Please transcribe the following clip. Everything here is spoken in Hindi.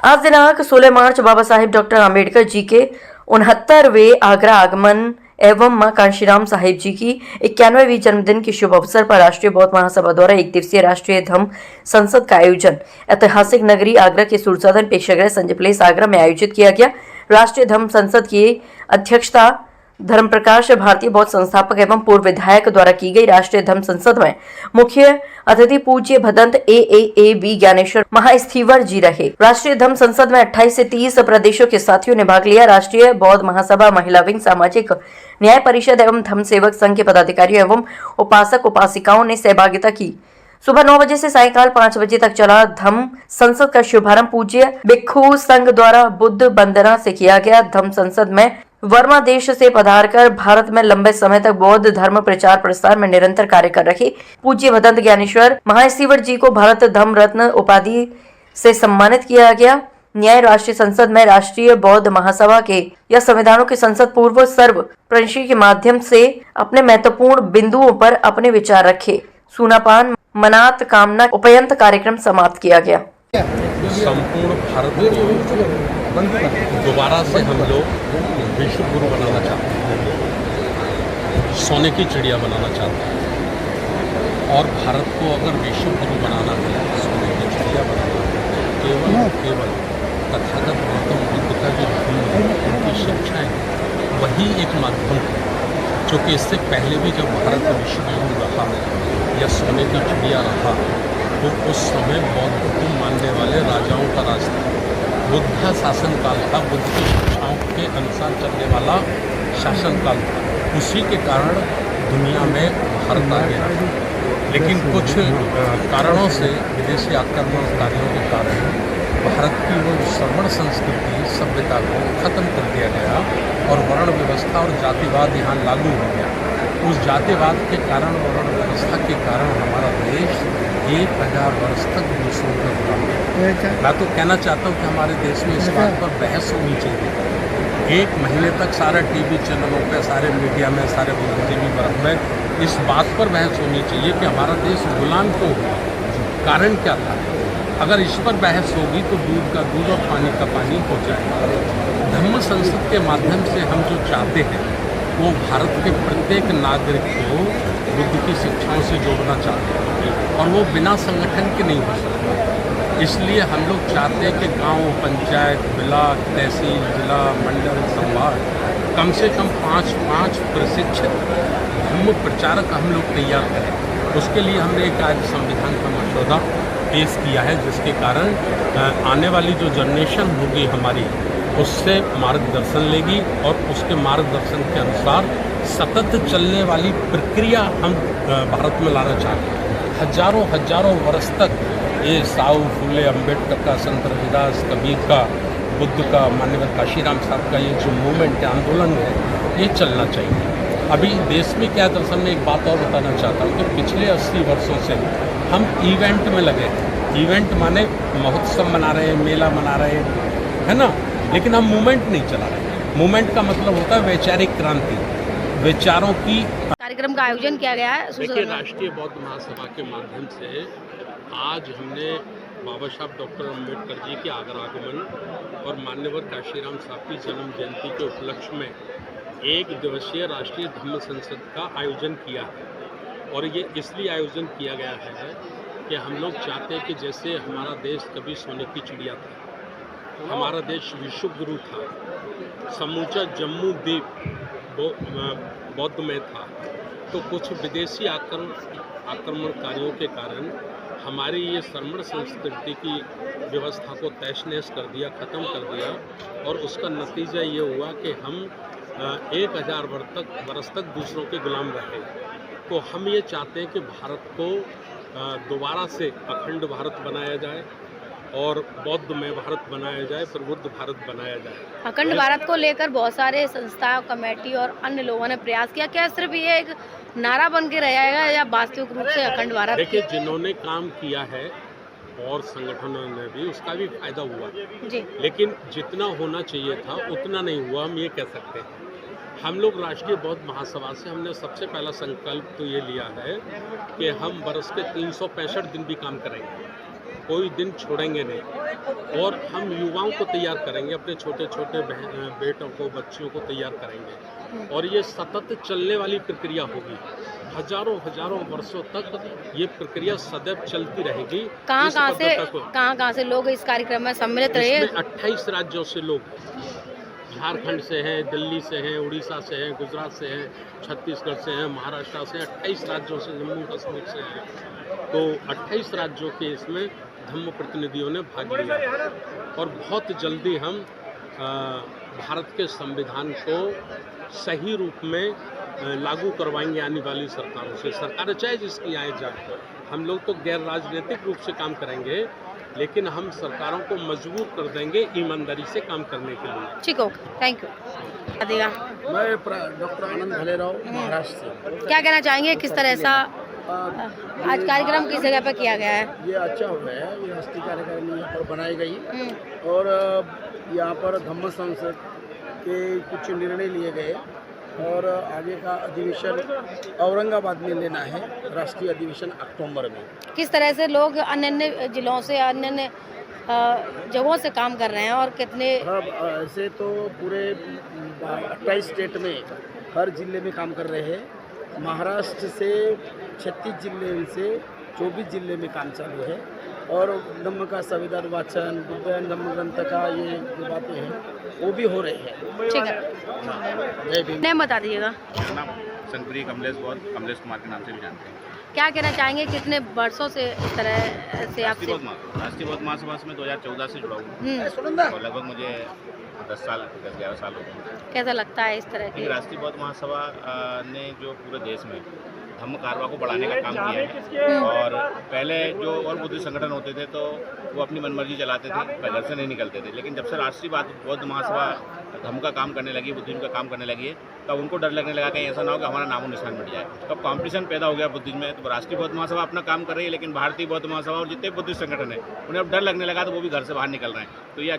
आज दिनांक 16 मार्च बाबा साहेब डॉक्टर आम्बेडकर जी के 69वें आगरा आगमन एवं मां कांशीराम साहिब जी की 91वीं जन्मदिन के शुभ अवसर पर राष्ट्रीय बौद्ध महासभा द्वारा एक दिवसीय राष्ट्रीय धम्म संसद का आयोजन ऐतिहासिक नगरी आगरा के सुरसदन प्रेक्षागृह संजय प्लेस आगरा में आयोजित किया गया। राष्ट्रीय धम्म संसद की अध्यक्षता धर्म प्रकाश भारतीय बौद्ध संस्थापक एवं पूर्व विधायक द्वारा की गई। राष्ट्रीय धम्म संसद में मुख्य अतिथि पूज्य भदंत AAAB ज्ञानेश्वर महास्थीवर जी रहे। राष्ट्रीय धम्म संसद में 28 से 30 प्रदेशों के साथियों ने भाग लिया। राष्ट्रीय बौद्ध महासभा, महिला विंग, सामाजिक न्याय परिषद एवं धम्म सेवक संघ के पदाधिकारियों एवं उपासक उपासिकाओं ने सहभागिता की। सुबह 9 बजे से सायंकाल 5 बजे तक चला धम्म संसद का शुभारंभ पूज्य भिक्षु संघ द्वारा बुद्ध वंदना से किया गया। धम्म संसद में वर्मा देश से पधारकर भारत में लंबे समय तक बौद्ध धर्म प्रचार प्रसार में निरंतर कार्य कर रहे पूज्य भदंत ज्ञानेश्वर महास्थीवर जी को भारत धम्म रत्न उपाधि से सम्मानित किया गया। न्याय राष्ट्रीय संसद में राष्ट्रीय बौद्ध महासभा के या संविधानों की संसद पूर्व सर्व प्रश्न के माध्यम से अपने महत्वपूर्ण बिंदुओं पर अपने विचार रखे। सुनापान मनात कामना उपयंत कार्यक्रम समाप्त किया गया। संपूर्ण भारत को दोबारा से हम लोग विश्व गुरु बनाना चाहते हैं, सोने की चिड़िया बनाना चाहते हैं। और भारत को अगर विश्व गुरु बनाना है, सोने की चिड़िया बनाना है, केवल तथागत गौतम बुद्ध का जो धर्म है, उनकी शिक्षाएं, वही एक माध्यम है। जो कि इससे पहले भी जब भारत विश्व गुरु रहा या सोने की चिड़िया रहा, तो उस समय बौद्ध को मानने वाले राजाओं का राज था। बुद्ध शासनकाल था, बुद्ध की शिक्षाओं के अनुसार चलने वाला शासनकाल था। उसी के कारण दुनिया में भारत आ गया। लेकिन कुछ कारणों से, विदेशी आक्रमणकारियों के कारण भारत की वो श्रमण संस्कृति सभ्यता को खत्म कर दिया गया और वर्ण व्यवस्था और जातिवाद यहाँ लागू हो गया। उस जातिवाद के कारण, वर्ण व्यवस्था के कारण हमारा देश 1000 वर्ष तक दूसरों का गुलाम है। मैं तो कहना चाहता हूँ कि हमारे देश में इस बात पर बहस होनी चाहिए। 1 महीने तक सारे टीवी चैनलों पे, सारे मीडिया में, सारे बुद्धिजीवी वर्ग में इस बात पर बहस होनी चाहिए कि हमारा देश गुलाम क्यों हुआ, कारण क्या था। अगर इस पर बहस होगी तो दूध का दूध और पानी का पानी हो जाएगा। धम्म संसद के माध्यम से हम जो चाहते हैं वो भारत के प्रत्येक नागरिक को बुद्ध की शिक्षाओं से जोड़ना चाहते हैं और वो बिना संगठन के नहीं हो सकता। इसलिए हम लोग चाहते हैं कि गांव, पंचायत, ब्लॉक, तहसील, जिला, मंडल, संभाग कम से कम 5 प्रशिक्षित धम्म प्रचारक हम लोग तैयार करें। उसके लिए हमने एक आज संविधान का मसौदा पेश किया है, जिसके कारण आने वाली जो जनरेशन होगी हमारी, उससे मार्गदर्शन लेगी और उसके मार्गदर्शन के अनुसार सतत चलने वाली प्रक्रिया हम भारत में लाना चाहते हैं। हजारों वर्ष तक ये साहू फुले अम्बेडकर का, संत रविदास, कबीर का, बुद्ध का, माननीय काशीराम साहब का ये जो मूवमेंट है, आंदोलन है, ये चलना चाहिए। अभी देश में क्या दरअसल में एक बात और बताना चाहता हूँ कि पिछले 80 वर्षों से हम इवेंट में लगे हैं। इवेंट माने महोत्सव मना रहे हैं, मेला मना रहे हैं, है ना, लेकिन हम मूवमेंट नहीं चला रहे। मूवमेंट का मतलब होता है वैचारिक क्रांति, विचारों की। कार्यक्रम का आयोजन किया गया है। देखिए, राष्ट्रीय बौद्ध महासभा के माध्यम से आज हमने बाबा साहब डॉक्टर अम्बेडकर जी के आगरा आगमन और मान्यवर काशीराम साहब की जन्म जयंती के उपलक्ष्य में 1 दिवसीय राष्ट्रीय धम्म संसद का आयोजन किया है। और ये इसलिए आयोजन किया गया है कि हम लोग चाहते हैं कि जैसे हमारा देश कभी सोने की चिड़िया था, हमारा देश विश्व गुरु था, समूचा जम्मू द्वीप बौद्ध में था, तो कुछ विदेशी आक्रमणकारियों के कारण हमारी ये श्रमण संस्कृति की व्यवस्था को तहस नहस कर दिया, ख़त्म कर दिया। और उसका नतीजा ये हुआ कि हम 1000 वर्ष तक दूसरों के गुलाम रहे। तो हम ये चाहते हैं कि भारत को दोबारा से अखंड भारत बनाया जाए और बौद्धमय भारत बनाया जाए, प्रबुद्ध भारत बनाया जाए। अखंड भारत को लेकर बहुत सारे संस्था, कमेटी और अन्य लोगों ने प्रयास किया। क्या सिर्फ ये एक नारा बन के रहेगा या वास्तविक रूप से अखंड भारत? देखिए, जिन्होंने काम किया है और संगठनों ने भी, उसका भी फायदा हुआ जी, लेकिन जितना होना चाहिए था उतना नहीं हुआ, हम ये कह सकते हैं। हम लोग राष्ट्रीय बौद्ध महासभा से हमने सबसे पहला संकल्प तो ये लिया है कि हम बरस के 365 दिन भी काम करेंगे। कोई दिन छोड़ेंगे नहीं और हम युवाओं को तैयार करेंगे, अपने छोटे छोटे बेटों को, बच्चियों को तैयार करेंगे और ये सतत चलने वाली प्रक्रिया होगी। हजारों हजारों वर्षों तक ये प्रक्रिया सदैव चलती रहेगी। कहाँ से लोग इस कार्यक्रम में सम्मिलित रहे? 28 राज्यों से लोग, झारखंड से हैं, दिल्ली से हैं, उड़ीसा से हैं, गुजरात से हैं, छत्तीसगढ़ से हैं, महाराष्ट्र से, 28 राज्यों से, जम्मू कश्मीर से हैं। तो 28 राज्यों के इसमें धम्म प्रतिनिधियों ने भाग लिया और बहुत जल्दी हम भारत के संविधान को सही रूप में लागू करवाएंगे आने वाली सरकारों से। सरकारें चाहे जिसकी आए जाए, हम लोग तो गैर राजनीतिक रूप से काम करेंगे, लेकिन हम सरकारों को मजबूर कर देंगे ईमानदारी से काम करने के लिए। ठीक हो, थैंक यू। मैं डॉक्टर आनंद भलेराव महाराष्ट्र से। क्या कहना चाहेंगे, किस तरह सा आज कार्यक्रम किस जगह पर किया गया है? ये अच्छा हुआ है, ये हस्ती कार्यक्रम यहाँ पर बनाई गई और यहाँ पर धम्म संसद के कुछ निर्णय लिए गए और आगे का अधिवेशन औरंगाबाद में लेना है, राष्ट्रीय अधिवेशन अक्टूबर में। किस तरह से लोग अन्य जिलों से, अन्य जगहों से काम कर रहे हैं और कितने? ऐसे तो पूरे 28 स्टेट में हर जिले में काम कर रहे हैं। महाराष्ट्र से 36 जिले से 24 जिले में काम चालू है और धम्म का संविधान वाचन, बुद्ध धम्म ग्रंथ का ये जो बातें हैं वो भी हो रहे हैं। ठीक है, जय भीम। नाम बता दीजिएगा। मेरा नाम संतप्रिय कमलेश कुमार के नाम से भी जानते हैं। क्या कहना चाहेंगे, कितने वर्षों से इस तरह से आप? राष्ट्रीय बौद्ध महासभा में 2014 से जुड़ा हूँ और लगभग मुझे 10-11 साल हो गए। कैसा लगता है इस तरह की? राष्ट्रीय बौद्ध महासभा ने जो पूरे देश में धम्म कारवा को बढ़ाने का काम किया है और पहले जो और बुद्धिस्ट संगठन होते थे तो वो अपनी मनमर्जी चलाते थे, घर से नहीं निकलते थे, लेकिन जब से राष्ट्रीय बौद्ध महासभा धम्म का काम करने लगी, बुद्धिज्म का काम करने लगी है, तब उनको डर लगने लगा कहीं ऐसा ना हो कि हमारा नामो निशान मिट जाए। तब कंपटीशन पैदा हो गया बुद्धिज्म में। तो राष्ट्रीय बौद्ध महासभा अपना काम कर रही है, लेकिन भारतीय बौद्ध महासभा और जितने बुद्धिस्ट संगठन है उन्हें अब डर लगने लगा तो वो भी घर से बाहर निकल रहे हैं। तो ये